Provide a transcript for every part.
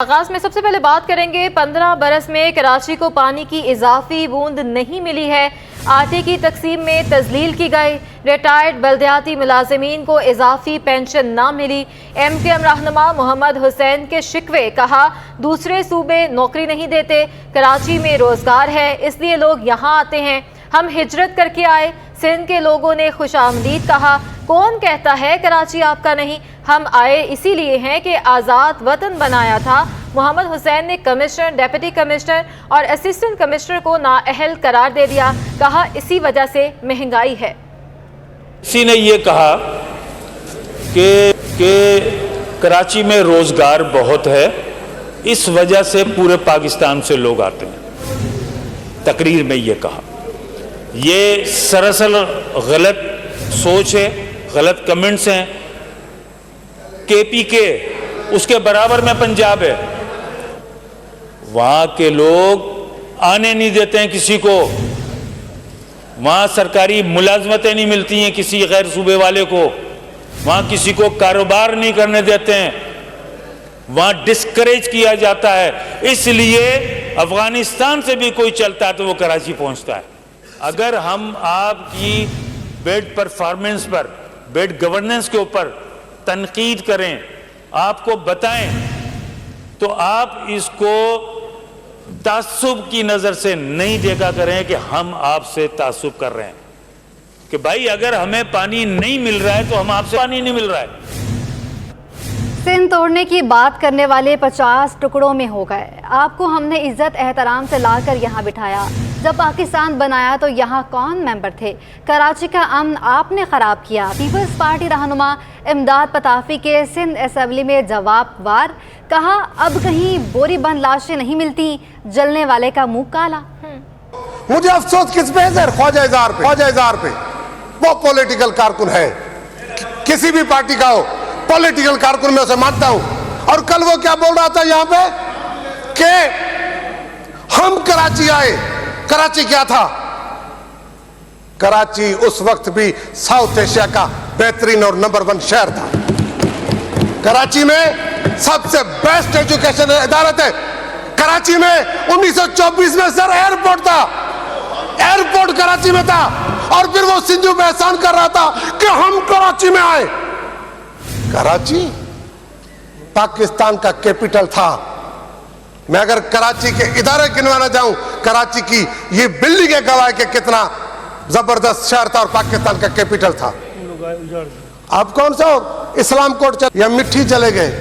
आगाज में सबसे पहले बात करेंगे 15 बरस में कराची को पानी की इजाफी बूंद नहीं मिली है। आटे की तकसीम में तजलील की गई। रिटायर्ड बल्दियाती मुलाजिमीन को इजाफी पेंशन ना मिली। MKM रहनुमा मोहम्मद हुसैन के शिकवे, कहा दूसरे सूबे नौकरी नहीं देते, कराची में रोजगार है इसलिए लोग यहाँ आते हैं, हम हिजरत करके आए। सिंध के लोगों ने खुशामदीद कहा। कौन कहता है कराची आपका नहीं, हम आए इसीलिए हैं कि आज़ाद वतन बनाया था। मोहम्मद हुसैन ने कमिश्नर, डिप्टी कमिश्नर और असिस्टेंट कमिश्नर को नाअहल करार दे दिया। कहा इसी वजह से महंगाई है। किसी ने ये कहा कि कराची में रोजगार बहुत है, इस वजह से पूरे पाकिस्तान से लोग आते हैं। तकरीर में ये कहा, ये सरासर गलत सोच है, गलत कमेंट्स हैं। KPK उसके बराबर में पंजाब है, वहां के लोग आने नहीं देते हैं किसी को, वहां सरकारी मुलाजमतें नहीं मिलती हैं किसी गैर सूबे वाले को, वहां किसी को कारोबार नहीं करने देते हैं, वहां डिस्करेज किया जाता है। इसलिए अफगानिस्तान से भी कोई चलता है तो वो कराची पहुंचता है। अगर हम आपकी बेड परफॉर्मेंस पर, बेड गवर्नेंस के ऊपर तनकीद करें, आपको बताएं, तो आप इसको तासुब की नजर से नहीं देखा करें कि हम आपसे तासुब कर रहे हैं कि भाई अगर हमें पानी नहीं मिल रहा है तो हम आपसे पानी नहीं मिल रहा है। सिंध तोड़ने की बात करने वाले 50 टुकड़ों में हो गए। आपको हमने इज्जत एहतराम से लाकर यहाँ बिठाया। जब पाकिस्तान बनाया तो यहाँ कौन मेंबर थे? कराची का अमन आपने ख़राब किया। पीपल्स पार्टी रहनुमा इमदाद पताफी के सिंध असेंबली में जवाबवार, कहा अब कहीं बोरी बंद लाशें नहीं मिलती, जलने वाले का मुंह काला। मुझे अफसोस किस पे है सर? ख्वाजा इज़हार पे। वो पॉलिटिकल कारकुन है, किसी भी पार्टी का हो, पॉलिटिकल कारकुन मैं उसे मानता हूं। और कल वो क्या बोल रहा था यहाँ पे कि हम कराची आए। कराची क्या था? कराची उस वक्त भी साउथ एशिया का बेहतरीन और नंबर 1 शहर था। कराची में सबसे बेस्ट एजुकेशन इदारत है। कराची में 1924 में सर एयरपोर्ट था, एयरपोर्ट कराची में था। और फिर वो सिंधु पे एहसान कर रहा था कि हम कराची में आए। कराची पाकिस्तान का कैपिटल था। मैं अगर कराची के इदारे गिनवाना जाऊं, कराची की ये बिल्डिंग है गवाह के कितना जबरदस्त शहर था और पाकिस्तान का कैपिटल था। आप कौन सा इस्लाम कोर्ट या मिट्टी चले गए?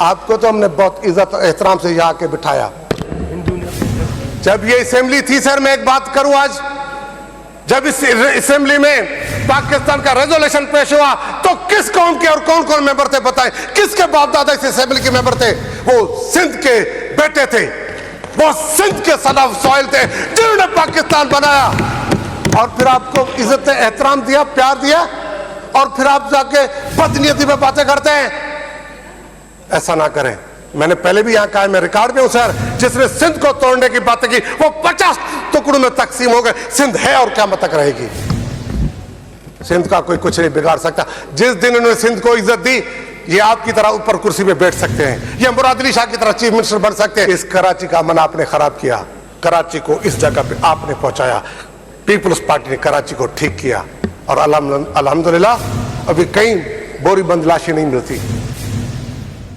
आपको तो हमने बहुत इज्जत एहतराम से यहाँ के बिठाया। जब ये असेंबली थी सर, मैं एक बात करूं आज, जब इस असेंबली में पाकिस्तान का रेजोल्यूशन पेश हुआ तो किस कौम के और कौन कौन मेंबर थे बताएं? किसके बाप दादा इस असेंबली के मेंबर थे? वो सिंध के बेटे थे, वो सिंध के सन ऑफ सॉइल थे जिन्होंने पाकिस्तान बनाया। और फिर आपको इज्जत एहतराम दिया, प्यार दिया, और फिर आप जाके बदनीयती पे बातें करते हैं। ऐसा ना करें। मैंने पहले भी यहाँ कहा, मैं रिकॉर्ड में हूं सर, जिसने सिंध को तोड़ने की बातें की वो 50 टुकड़ों में तकसीम हो गए। सिंध है और क्या तक रहेगी। सिंध का कोई कुछ नहीं बिगाड़ सकता। जिस दिन उन्होंने सिंध को इज्जत दी, ये आपकी तरह ऊपर कुर्सी पे बैठ सकते हैं, ये मुराद अली शाह की तरह चीफ मिनिस्टर बन सकते हैं। इस कराची का अमन आपने खराब किया, कराची को इस जगह पे आपने पहुंचाया। पीपल्स पार्टी ने कराची को ठीक किया और अल्हम्दुलिल्लाह अभी कहीं बोरी बंद लाशें नहीं मिलती।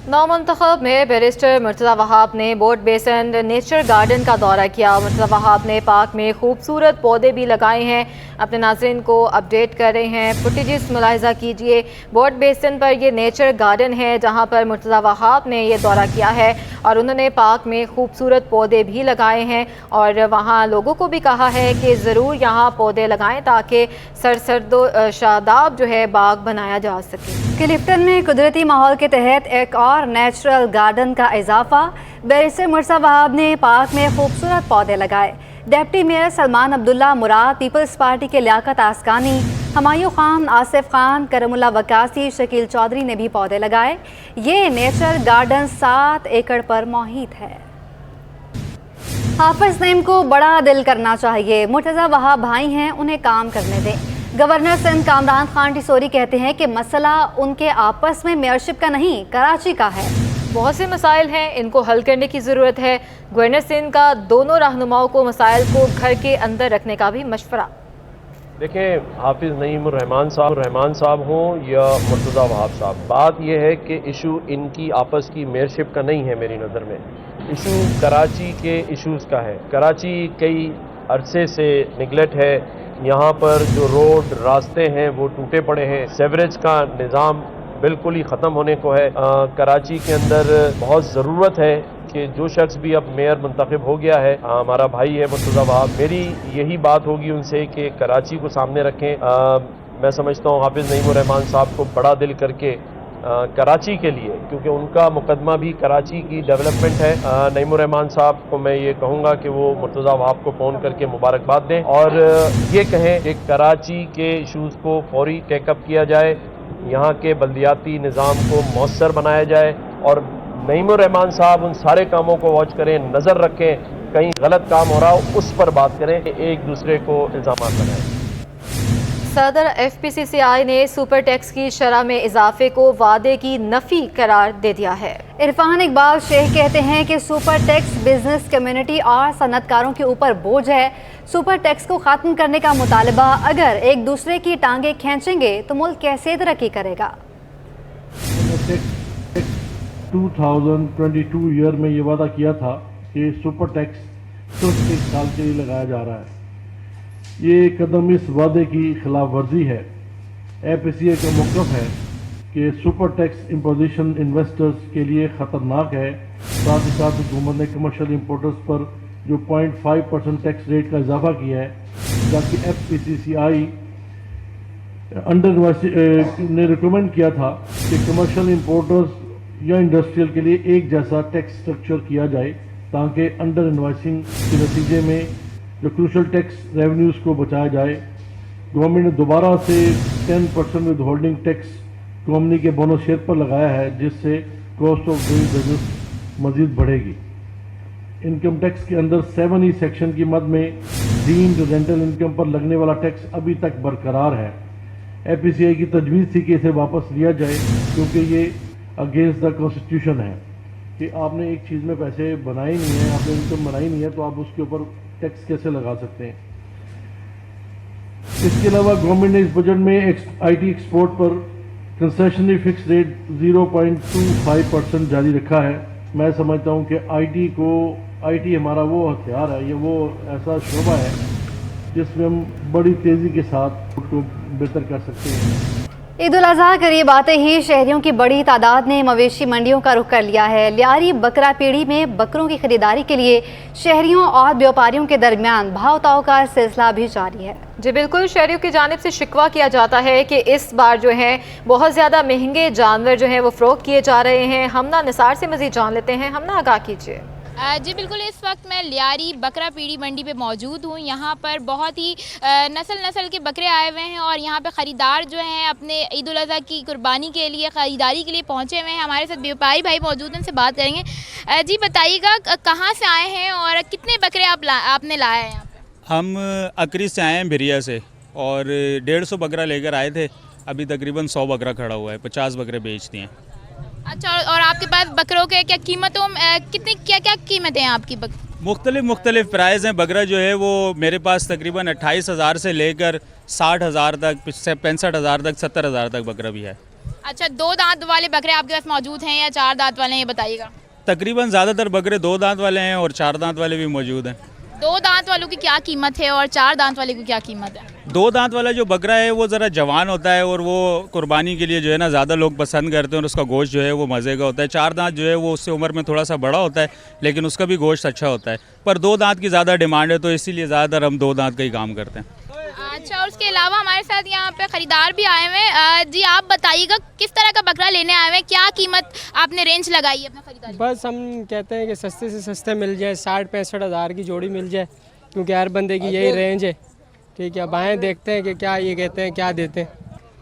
नौमंतखब में बैरिस्टर मुर्तज़ा वहाब ने बोट बेसन नेचर गार्डन का दौरा किया। मुर्तज़ा वहाब ने पार्क में खूबसूरत पौधे भी लगाए हैं। अपने नाज़रीन को अपडेट कर रहे हैं, फुटेजेस मुलाहिज़ा कीजिए। बोट बेसन पर ये नेचर गार्डन है जहां पर मुर्तज़ा वहाब ने ये दौरा किया है और उन्होंने पार्क में खूबसूरत पौधे भी लगाए हैं और वहाँ लोगों को भी कहा है कि ज़रूर यहाँ पौधे लगाएं ताकि सरसर्दो शादाब जो है बाग बनाया जा सके। क्लिफ्टन में कुदरती माहौल के तहत एक और नेचुरल गार्डन का इजाफा। बैरिस्टर मुर्तज़ा वहाब ने पार्क में खूबसूरत पौधे लगाए। डिप्टी मेयर सलमान अब्दुल्ला मुराद, पीपल्स पार्टी के लियाकत आसकानी, हमायूं खान, आसिफ खान, करमुल्ला वकासी, शकील चौधरी ने भी पौधे लगाए। ये नेचर गार्डन 7 एकड़ पर मौजूद है। हाफिज नईम को बड़ा दिल करना चाहिए। मुर्तज़ा वहाब भाई हैं, उन्हें काम करने दें। गवर्नर सिंध कामरान खान टिसोरी कहते हैं कि मसला उनके आपस में मेयरशिप का नहीं, कराची का है। बहुत से मसाइल हैं, इनको हल करने की ज़रूरत है। गवर्नर सिंध का दोनों रहनुमाओं को मसाइल को घर के अंदर रखने का भी मशवरा। देखें, हाफिज़ नईमुर रहमान साहब हों या मुर्तज़ा वहाब साहब, बात यह है कि इशू इनकी आपस की मेयरशिप का नहीं है। मेरी नज़र में इशू कराची के इश्यूज़ का है। कराची कई अरसे से निगलेक्ट है। यहाँ पर जो रोड रास्ते हैं वो टूटे पड़े हैं। सेवरेज का निज़ाम बिल्कुल ही ख़त्म होने को है। कराची के अंदर बहुत ज़रूरत है कि जो शख्स भी अब मेयर मुंतखब हो गया है, हमारा भाई है मुर्तज़ा वहाब, मेरी यही बात होगी उनसे कि कराची को सामने रखें। मैं समझता हूँ हाफिज़ नईमुर रहमान साहब को बड़ा दिल करके कराची के लिए, क्योंकि उनका मुकदमा भी कराची की डेवलपमेंट है। नईमुर रहमान साहब को मैं ये कहूँगा कि वो मुर्तज़ा वहाब को फ़ोन करके मुबारकबाद दें और ये कहें कि कराची के इशूज़ को फौरी टेकअप किया जाए, यहाँ के बल्दियाती निज़ाम को मौसर बनाया जाए और नईमुर रहमान साहब उन सारे कामों को वॉच करें, नज़र रखें, कहीं गलत काम हो रहा हो उस पर बात करें, एक दूसरे को इल्ज़ाम लगाएं। सदर FPCCI ने सुपर टैक्स की शरह में इजाफे को वादे की नफी करार दे दिया है। इरफान इकबाल शेख कहते हैं कि सुपर टैक्स बिजनेस कम्युनिटी और सनतकारों के ऊपर बोझ है। सुपर टैक्स को ख़त्म करने का मुतालबा, अगर एक दूसरे की टांगें खींचेंगे तो मुल्क कैसे तरक्की करेगा। 2022 ईयर में ये वादा किया था कि सुपर टैक्स सिर्फ 1 साल के लिए लगाया जा रहा है। ये कदम इस वादे की खिलाफ वर्जी है। FPCCI का मौक़िफ़ है कि सुपर टैक्स इम्पोजिशन इन्वेस्टर्स के लिए ख़तरनाक है। साथ ही साथ हुकूमत ने कमर्शियल इम्पोर्टर्स पर जो 0.5% टैक्स रेट का इजाफा किया है, जबकि FPCCI ने रिकमेंड किया था कि कमर्शियल इम्पोर्टर्स या इंडस्ट्रियल के लिए एक जैसा टैक्स स्ट्रक्चर किया जाए, ताकि अंडर इन्वाइसिंग के नतीजे में जो क्रूशल टैक्स रेवेन्यूज़ को बचाया जाए। गवर्नमेंट ने दोबारा से 10% विद होल्डिंग टैक्स कंपनी के बोनस शेयर पर लगाया है, जिससे कॉस्ट ऑफ डूइंग बिजनेस मजीद बढ़ेगी। इनकम टैक्स के अंदर 7E सेक्शन की मद में डीम्ड रेंटल इनकम पर लगने वाला टैक्स अभी तक बरकरार है। FPCCI की तजवीज़ थी कि इसे वापस लिया जाए, क्योंकि ये अगेंस्ट द कॉन्स्टिट्यूशन है कि आपने एक चीज़ में पैसे बनाए नहीं है, आपने इनकम बनाई नहीं है, तो आप उसके ऊपर टैक्स कैसे लगा सकते हैं। इसके अलावा गवर्नमेंट ने इस बजट में IT एक्सपोर्ट पर कंसेशनरी फिक्स रेट 0.25% जारी रखा है। मैं समझता हूं कि IT हमारा वो हथियार है, ये वो ऐसा शोबा है जिसमें हम बड़ी तेज़ी के साथ उसको बेहतर कर सकते हैं। ईद उल अज़हा करीब आते ही शहरियों की बड़ी तादाद ने मवेशी मंडियों का रुख कर लिया है। लियारी बकरा पीढ़ी में बकरों की खरीदारी के लिए शहरियों और व्यापारियों के दरमियान भाव ताव का सिलसिला भी जारी है। जी बिल्कुल, शहरियों की जानिब से शिकवा किया जाता है कि इस बार जो है बहुत ज़्यादा महंगे जानवर जो हैं वो फ़रोख्त किए जा रहे हैं। हमना निसार से मज़ीद जान लेते हैं। हमना, आगाह कीजिए। जी बिल्कुल, इस वक्त मैं लियारी बकरा पीढ़ी मंडी पे मौजूद हूँ। यहाँ पर बहुत ही नस्ल के बकरे आए हुए हैं और यहाँ पे ख़रीदार जो हैं अपने ईद उल अज़हा की कुर्बानी के लिए, ख़रीदारी के लिए पहुँचे हुए हैं। हमारे साथ व्यापारी भाई मौजूद हैं, उनसे बात करेंगे। जी बताइएगा, कहाँ से आए हैं और कितने बकरे आपने लाए हैं यहाँ पे? हम अकरी से आए हैं, भिरिया से, और 150 बकरा लेकर आए थे। अभी तकरीबन 100 बकरा खड़ा हुआ है, 50 बकरे बेच दिए। अच्छा, और आपके पास बकरों के क्या कीमतों कितनी क्या कीमतें हैं आपकी? मुख्तलिफ प्राइस हैं। बकरा जो है वो मेरे पास तकरीबन 28,000 से लेकर 60,000 तक, 65,000 तक, 70,000 तक बकरा भी है। अच्छा, 2 दांत वाले बकरे आपके पास मौजूद हैं या 4 दांत वाले हैं, ये बताइएगा। तकरीबन ज़्यादातर बकरे 2 दांत वाले हैं और 4 दांत वाले भी मौजूद हैं। 2 दांत वालों की क्या कीमत है और 4 दांत वाले की क्या कीमत है? 2 दांत वाला जो बकरा है वो ज़रा जवान होता है और वो कुर्बानी के लिए जो है ना ज़्यादा लोग पसंद करते हैं और उसका गोश्त जो है वो मज़े का होता है। 4 दांत जो है वो उससे उम्र में थोड़ा सा बड़ा होता है, लेकिन उसका भी गोश्त अच्छा होता है। पर 2 दांत की ज़्यादा डिमांड है, तो इसीलिए ज़्यादातर हम 2 दांत का ही काम करते हैं। अच्छा, और उसके अलावा हमारे साथ यहाँ पे ख़रीदार भी आए हुए हैं। जी आप बताइएगा, किस तरह का बकरा लेने आए हुए हैं, क्या कीमत आपने रेंज लगाई है अपना खरीदारी? बस हम कहते हैं कि सस्ते से सस्ते मिल जाए, 60-65 हज़ार की जोड़ी मिल जाए, क्योंकि हर बंदे की यही रेंज है। ठीक है, अब आएँ देखते हैं कि क्या ये कहते हैं, क्या देते हैं।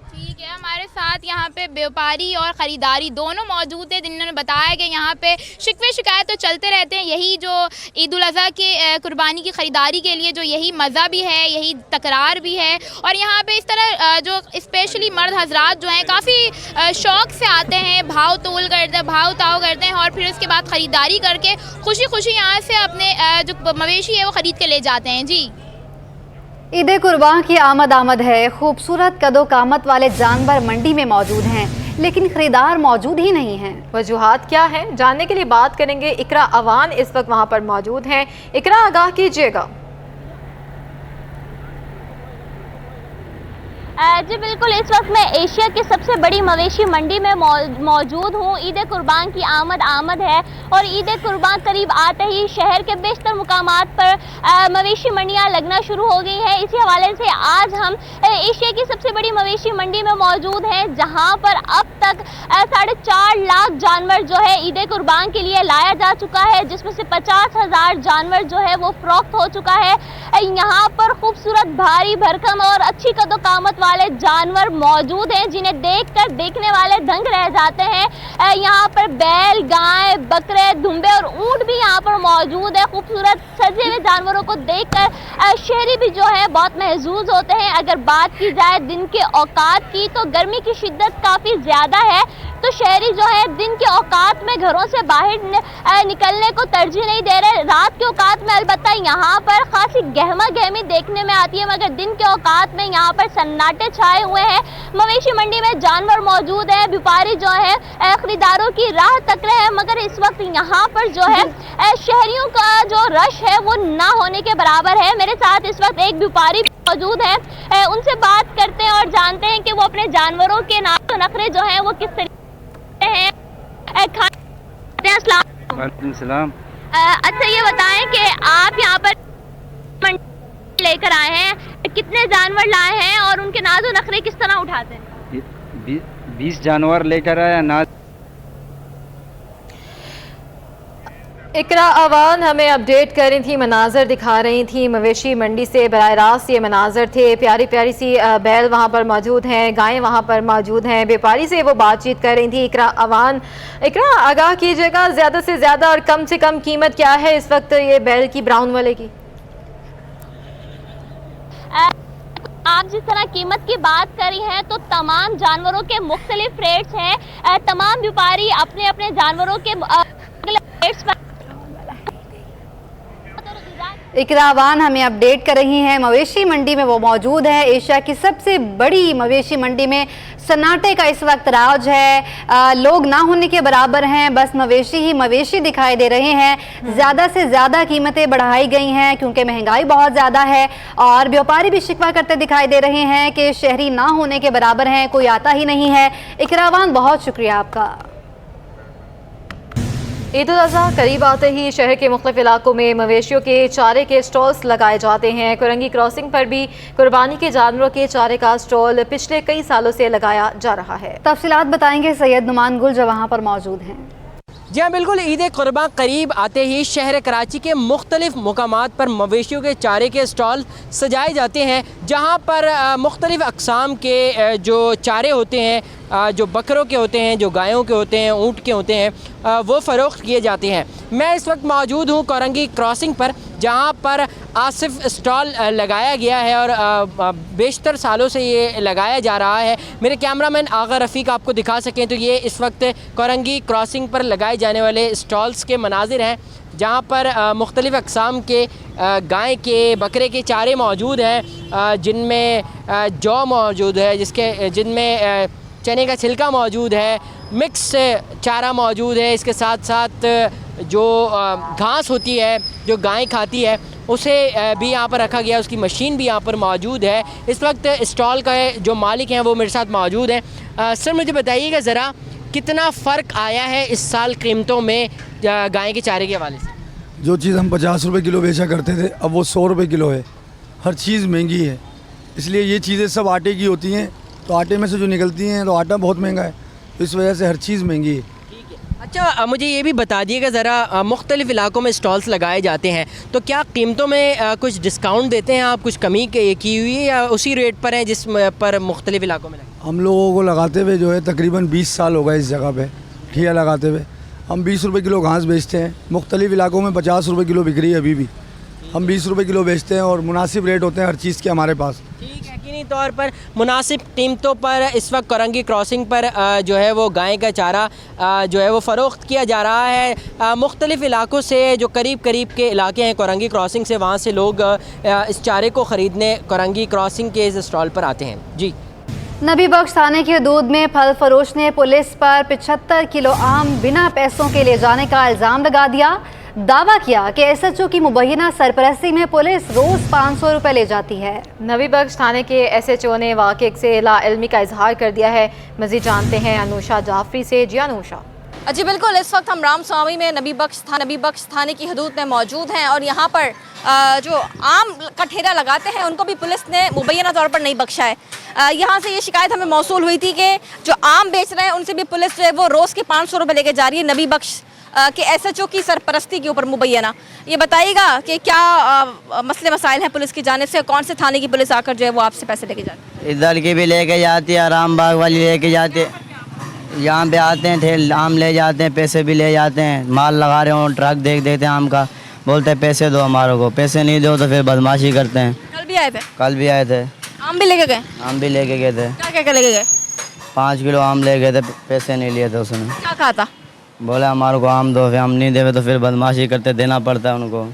ठीक है, हमारे साथ साथ यहाँ पे व्यापारी और ख़रीदारी दोनों मौजूद थे, जिन्होंने बताया कि यहाँ पे शिकवे शिकायत तो चलते रहते हैं। यही जो ईद उल अज़हा के कुर्बानी की ख़रीदारी के लिए जो यही मज़ा भी है, यही तकरार भी है। और यहाँ पे इस तरह जो स्पेशली मर्द हजरात जो हैं काफ़ी शौक़ से आते हैं, भाव ताव करते हैं और फिर उसके बाद ख़रीदारी करके खुशी खुशी यहाँ से अपने जो मवेशी है वो ख़रीद के ले जाते हैं। जी, ईद कुर्बान की आमद है। खूबसूरत कदो कामत वाले जानवर मंडी में मौजूद हैं, लेकिन खरीदार मौजूद ही नहीं हैं। वजूहात क्या है, जानने के लिए बात करेंगे। इकरा अवान इस वक्त वहाँ पर मौजूद हैं। इकरा, आगाह कीजिएगा। जी बिल्कुल, इस वक्त मैं एशिया की सबसे बड़ी मवेशी मंडी में मौजूद हूँ। ईद कुर्बान की आमद है और ईद कुर्बान करीब आते ही शहर के बेशतर मुकामात पर मवेशी मंडियाँ लगना शुरू हो गई हैं। इसी हवाले से आज हम एशिया की सबसे बड़ी मवेशी मंडी में मौजूद हैं, जहाँ पर अब तक 4.5 लाख जानवर जो है ईद कुर्बान के लिए लाया जा चुका है, जिसमें से 50,000 जानवर जो है वो फ़रोख्त हो चुका है। यहाँ पर खूबसूरत, भारी भरकम और अच्छी कदो कामत वाले जानवर मौजूद हैं, जिन्हें देखकर देखने वाले दंग रह जाते हैं। यहाँ पर बैल, गाय, बकरे, दुम्बे और ऊंट भी यहाँ पर मौजूद है। खूबसूरत सजे हुए जानवरों को देखकर शहरी भी जो है बहुत महजूज होते हैं। अगर बात की जाए दिन के औकात की, तो गर्मी की शिद्दत काफ़ी ज़्यादा है, तो शहरी जो है दिन के औकात में घरों से बाहर निकलने को तरजीह नहीं दे रहे। रात के औकात में अलबत्ता यहाँ पर खासी गहमा गहमी देखने में आती है, मगर दिन के औकात में यहाँ पर सन्नाटे छाए हुए हैं। मवेशी मंडी में जानवर मौजूद है, व्यापारी जो है खरीदारों की राह तक रहे हैं, मगर इस वक्त यहाँ पर जो है शहरियों का जो रश है वो ना होने के बराबर है। मेरे साथ इस वक्त एक व्यापारी मौजूद है, उनसे बात करते हैं और जानते हैं कि वो अपने जानवरों के नाज़ व नखरे जो हैं वो किस तरीके हैं। सलाम। अच्छा, ये बताएं कि आप यहाँ पर लेकर आए हैं, कितने जानवर लाए हैं और उनके नाज़ व नखरे किस तरह उठाते हैं? 20 जानवर लेकर आया। नाज इकरा अवान हमें अपडेट कर रही थी, मनाजर दिखा रही थी मवेशी मंडी से। बराह रास्त ये मनाजर थे, प्यारी प्यारी सी बैल वहाँ पर मौजूद हैं, गायें वहाँ पर मौजूद हैं। व्यापारी से वो बातचीत कर रही थी इकरा अवान। इकरा, आगाह कीजिएगा, ज़्यादा से ज़्यादा और कम से कम कीमत क्या है इस वक्त ये बैल की, ब्राउन वाले की? आप जिस तरह कीमत की बात करी हैं, तो तमाम जानवरों के मुख्तलिफ रेट्स हैं। तमाम व्यापारी अपने अपने जानवरों के रेट्स पर इकरावान हमें अपडेट कर रही हैं। मवेशी मंडी में वो मौजूद है, एशिया की सबसे बड़ी मवेशी मंडी में सन्नाटे का इस वक्त राज है। लोग ना होने के बराबर हैं, बस मवेशी ही मवेशी दिखाई दे रहे हैं। ज़्यादा से ज़्यादा कीमतें बढ़ाई गई हैं क्योंकि महंगाई बहुत ज़्यादा है, और व्यापारी भी शिकवा करते दिखाई दे रहे हैं कि शहरी ना होने के बराबर हैं, कोई आता ही नहीं है। इकरावान, बहुत शुक्रिया आपका। ईद उल अज़हा करीब आते ही शहर के मुख्तलिफ इलाकों में मवेशियों के चारे के स्टॉल्स लगाए जाते हैं। कुरंगी क्रॉसिंग पर भी कुर्बानी के जानवरों के चारे का स्टॉल पिछले कई सालों से लगाया जा रहा है। तफसीलात बताएंगे सैयद नुमान गुल, जो वहाँ पर मौजूद हैं। जी हाँ बिल्कुल, ईद कुर्बान करीब आते ही शहर कराची के मुख्तलिफ मुकामात पर मवेशियों के चारे के स्टॉल सजाए जाते हैं, जहाँ पर मुख्तलिफ अक़साम के जो चारे होते हैं, जो बकरों के होते हैं, जो गायों के होते हैं, ऊँट के होते हैं, वो फ़रोख्त किए जाते हैं। मैं इस वक्त मौजूद हूँ कुरंगी क्रॉसिंग पर, जहाँ पर आसिफ स्टॉल लगाया गया है और बेशतर सालों से ये लगाया जा रहा है। मेरे कैमरामैन आगा रफ़ीक आपको दिखा सकें तो ये इस वक्त कुरंगी क्रॉसिंग पर लगाए जाने वाले स्टॉल्स के मनाजिर हैं, जहाँ पर मुख्तलिफ़ अक़साम के गाय के, बकरे के चारे मौजूद हैं, जिनमें जौ मौजूद है, जिनमें चने का छिलका मौजूद है, मिक्स चारा मौजूद है। इसके साथ साथ जो घास होती है जो गाय खाती है उसे भी यहाँ पर रखा गया, उसकी मशीन भी यहाँ पर मौजूद है। इस वक्त स्टॉल का जो मालिक हैं वो मेरे साथ मौजूद हैं। सर मुझे बताइएगा ज़रा, कितना फ़र्क आया है इस साल कीमतों में गाय के चारे के हवाले से? जो चीज़ हम 50 रुपये किलो बेचा करते थे, अब वो 100 रुपये किलो है। हर चीज़ महंगी है, इसलिए ये चीज़ें सब आटे की होती हैं, तो आटे में से जो निकलती हैं तो आटा बहुत महंगा है, तो इस वजह से हर चीज़ महंगी है। अच्छा, मुझे ये भी बता दिएगा ज़रा, मुख्तलिफ़ इलाकों में स्टॉल्स लगाए जाते हैं, तो क्या कीमतों में कुछ डिस्काउंट देते हैं आप, कुछ कमी की हुई है, या उसी रेट पर है जिस पर मुख्तलिफ़ इलाकों में लगता है? हम लोगों को लगाते हुए जो है तकरीबन 20 साल हो गए इस जगह पे ठिया लगाते हुए। हम 20 रुपये किलो घास बेचते हैं, मुख्तलिफ इलाकों में 50 रुपये किलो बिक रही है अभी भी। हम 20 रुपये किलो बेचते हैं और मुनासिब रेट होते हैं हर चीज़ के हमारे पास। ठीक है, यकीनी तौर पर मुनासिब कीमतों पर इस वक्त कोरंगी क्रॉसिंग पर जो है वो गाय का चारा जो है वो फ़रोख्त किया जा रहा है। मुख्तलिफ़ इलाकों से जो करीब करीब के इलाके हैं कोरंगी क्रॉसिंग से, वहाँ से लोग इस चारे को ख़रीदने कोरंगी क्रॉसिंग के इस स्टॉल पर आते हैं। जी। नबी बख्श थाने की हदूद में फल फरोश ने पुलिस पर 75 किलो आम बिना पैसों के ले जाने का इल्ज़ाम लगा दिया। दावा किया कि SHO की मुबैना सरपरस्ती में पुलिस रोज़ 500 रुपये ले जाती है। नबी बख्श थाने के SHO ने वाक़े से लाइल्मी का इजहार कर दिया है। मज़ीद जानते हैं अनुषा जाफरी से। जी अनुषा। जी बिल्कुल, इस वक्त हम राम स्वामी में नबी बख्श थाने की हदूद में मौजूद हैं और यहाँ पर जो आम का ठेला लगाते हैं उनको भी पुलिस ने मुबैना तौर पर नहीं बख्शा है। यहाँ से ये शिकायत हमें मौसूल हुई थी कि जो आम बेच रहे हैं उनसे भी पुलिस जो है वो रोज़ के 500 रुपये लेके जा रही है नबी बख्श के SHO की सरपरस्ती के ऊपर मुबैना। ये बताइएगा कि क्या मसले मसाइल हैं पुलिस की जानिब से, कौन से थाने की पुलिस आकर जो है वो आपसे पैसे लेके जाती है? इधर की भी लेके जाती है, आराम बाग वाली लेके जाती है, यहाँ पे आते हैं ठेल आम ले जाते हैं, पैसे भी ले जाते हैं। माल लगा रहे हो ट्रक देख देते हैं आम का, बोलते हैं पैसे दो हमारे को, पैसे नहीं दो तो फिर बदमाशी करते हैं। कल भी आए थे? कल भी आए थे। आम भी लेके गए? आम भी लेके गए थे। क्या क्या लेके गए? 5 किलो आम ले गए थे, पैसे नहीं लिए थे उसने। क्या कहा था? बोले हमारे को आम दो, फिर हम नहीं देवे तो फिर बदमाशी करते, देना पड़ता है उनको।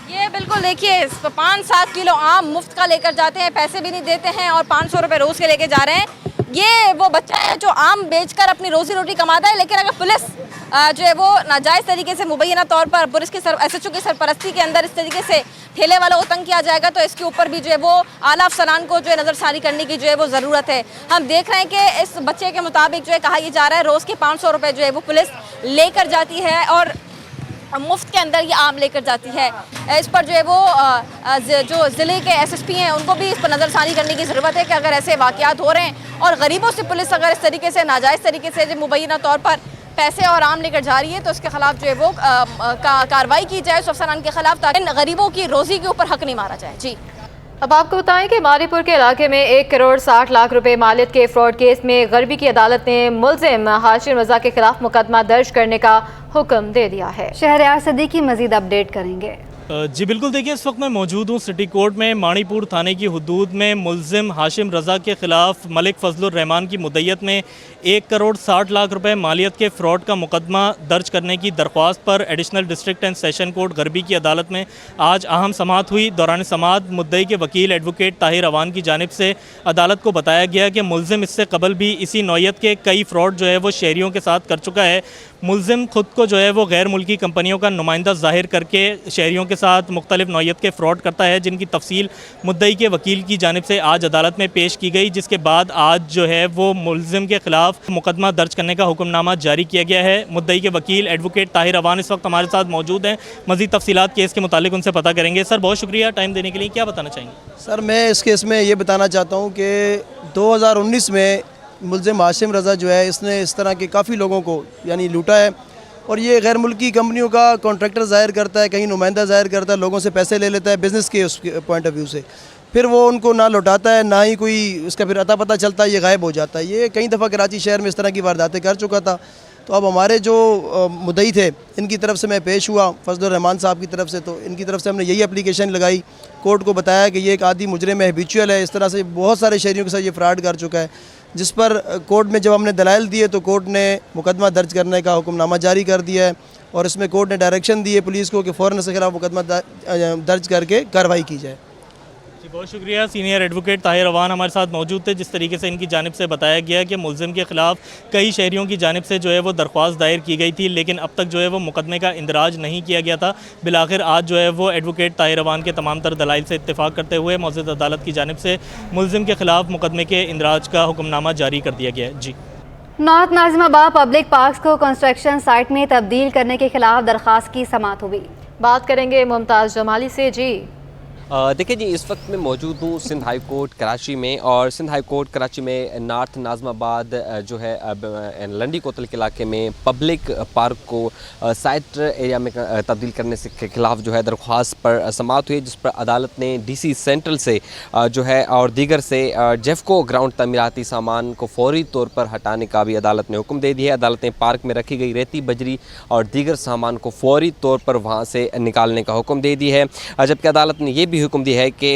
ये बिल्कुल देखिए 5-7 किलो आम मुफ्त का लेकर जाते हैं, पैसे भी नहीं देते हैं और 500 रुपये रोज़ के लेके जा रहे हैं। ये वो बच्चा है जो आम बेचकर अपनी रोजी रोटी कमाता है, लेकिन अगर पुलिस जो है वो नाजायज़ तरीके से मुबैना तौर पर पुलिस की SHO की सरपरस्ती के अंदर इस तरीके से ठेले वालों को तंग किया जाएगा तो इसके ऊपर भी जो है वो आला अफसरान को जो है नज़रसानी करने की जो है वो ज़रूरत है। हम देख रहे हैं कि इस बच्चे के मुताबिक जो है कहा यह जा रहा है रोज़ के 500 रुपये जो है वो पुलिस लेकर जाती है और मुफ्त के अंदर ये आम लेकर जाती है। इस पर जो है वो जो ज़िले के SSP हैं उनको भी इस पर नज़रसानी करने की ज़रूरत है कि अगर ऐसे वाक़यात हो रहे हैं और गरीबों से पुलिस अगर इस तरीके से नाजायज़ तरीके से जो मुबैना तौर पर पैसे और आम लेकर जा रही है तो इसके खिलाफ जो है वो कार्रवाई की जाए उस अफसरान के खिलाफ, ताकि गरीबों की रोज़ी के ऊपर हक नहीं मारा जाए। जी। अब आपको बताएं कि मारीपुर के इलाके में 1 करोड़ 60 लाख रुपए मालियत के फ्रॉड केस में गरबी की अदालत ने मुल्जिम हाशिम रजा के खिलाफ मुकदमा दर्ज करने का हुक्म दे दिया है। शहरयार सदीकी मजीद अपडेट करेंगे। जी बिल्कुल, देखिए इस वक्त मैं मौजूद हूँ सिटी कोर्ट में। माणीपुर थाने की हदूद में मुल्जिम हाशिम रजा के खिलाफ मलिक फजलुर रहमान की मुद्दत में 1 करोड़ 60 लाख रुपए मालियत के फ्रॉड का मुकदमा दर्ज करने की दरख्वास्त पर additional district and session court garbi की अदालत में आज अहम समाअत हुई। दौरान समाअत मुद्दई के वकील एडवोकेट ताहिर अवान की जानिब से अदालत को बताया गया कि मुल्जिम इससे कबल भी इसी नौयत के कई फ्रॉड जो है वो शहरियों के साथ कर चुका है। मुल्जिम खुद को जो है वो गैर मुल्की कंपनियों का नुमाइंदा ज़ाहिर करके शहरियों के साथ मुख्तलिफ नौयत के फ्रॉड करता है, जिनकी तफसील मुद्दई के वकील की जानिब से आज अदालत में पेश की गई, जिसके बाद आज जो है वो मुल्जिम के खिलाफ मुकदमा दर्ज करने का हुक्मनामा जारी किया गया है। मुद्दई के वकील एडवोकेट ताहिर अवान इस वक्त हमारे साथ मौजूद हैं। मज़ीद तफसीलात केस के मुतालिक उनसे पता करेंगे। सर बहुत शुक्रिया टाइम देने के लिए, क्या बताना चाहेंगे? सर मैं इस केस में ये बताना चाहता हूँ कि 2019 में मुल्जिम हाशिम रज़ा जो है इसने इस तरह के काफ़ी लोगों को यानी लूटा है और ये गैर मुल्की कंपनियों का कॉन्ट्रैक्टर ज़ाहिर करता है, कहीं नुमाइंदा ज़ाहिर करता है, लोगों से पैसे ले लेता है बिज़नेस के उसके पॉइंट ऑफ व्यू से, फिर वो उनको ना लौटाता है ना ही कोई उसका फिर अता पता चलता है, ये गायब हो जाता है। ये कई दफ़ा कराची शहर में इस तरह की वारदातें कर चुका था। तो अब हमारे जो मुद्दई थे इनकी तरफ से मैं पेश हुआ फजलुर रहमान साहब की तरफ से, तो इनकी तरफ से हमने यही एप्लीकेशन लगाई, कोर्ट को बताया कि ये एक आदि मुजरिम है, हैबिचुअल है, इस तरह से बहुत सारे शहरियों के साथ ये फ्रॉड कर चुका है, जिस पर कोर्ट में जब हमने दलाइल दिए तो कोर्ट ने मुकदमा दर्ज करने का हुक्मनामा जारी कर दिया है और इसमें कोर्ट ने डायरेक्शन दी है पुलिस को कि फ़ौरन इसके खिलाफ मुकदमा दर्ज करके कार्रवाई की जाए। जी बहुत शुक्रिया। सीनियर एडवोकेट ताहिर अवान हमारे साथ मौजूद थे। जिस तरीके से इनकी जानिब से बताया गया कि मुल्जिम के खिलाफ कई शहरियों की जानिब से जो है वो दरख्वास्त दायर की गई थी, लेकिन अब तक जो है वो मुकदमे का इंदराज नहीं किया गया था। बिलाखिर आज जो है वो एडवोकेट ताहिर अवान के तमाम तर दलाइल से इत्तेफाक करते हुए मौजूदा अदालत की जानिब से मुल्जिम के खिलाफ मुकदमे के इंदराज का हुक्मनामा जारी कर दिया गया है। जी। नॉर्थ नाजिमाबाद पब्लिक पार्क्स को कंस्ट्रक्शन साइट में तब्दील करने के खिलाफ दरख्वास्त की समाअत हुई। बात करेंगे मुमताज़ जमाली से। जी देखिए जी, इस वक्त मैं मौजूद हूँ सिंध हाई कोर्ट कराची में, और सिंध हाई कोर्ट कराची में नॉर्थ नाज़माबाद जो है लंडी कोतल के इलाके में पब्लिक पार्क को साइट एरिया में तब्दील करने से के खिलाफ जो है दरख्वास्त पर समाअत हुई, जिस पर अदालत ने DC सेंट्रल से जो है और दीगर से जेफको ग्राउंड तमीराती सामान को फौरी तौर पर हटाने का भी अदालत ने हुक्म दे दिया है। अदालत ने पार्क में रखी गई रेती, बजरी और दीगर सामान को फौरी तौर पर वहाँ से निकालने का हुक्म दे दिया है, जबकि अदालत ने यह भी हुक्म दिया है कि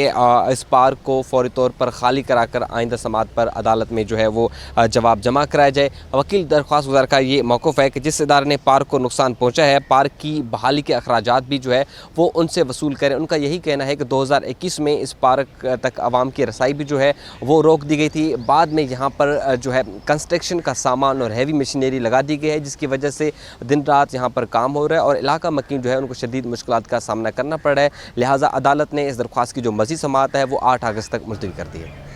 इस पार्क को फौरी तौर पर खाली कराकर आइंदा समाअत पर अदालत में जो है वो जवाब जमा कराया जाए। वकील दरख्वास्त गुजार का ये मौक़िफ़ है कि जिस इदारे ने पार्क को नुकसान पहुँचा है, पार्क की बहाली के अखराजात भी जो है वो उनसे वसूल करें। उनका यही कहना है कि 2021 में इस पार्क तक आवाम की रसाई भी जो है वो रोक दी गई थी। बाद में यहाँ पर जो है कंस्ट्रक्शन का सामान और हैवी मशीनरी लगा दी गई है, जिसकी वजह से दिन रात यहाँ पर काम हो रहा है और इलाका मकीन जो है उनको शदीद मुश्किलात का सामना करना पड़ रहा है। लिहाजा अदालत ने इस दरख्वास्त की जो मज़ीद समाअत है वो 8 अगस्त तक मुलतवी कर दी है।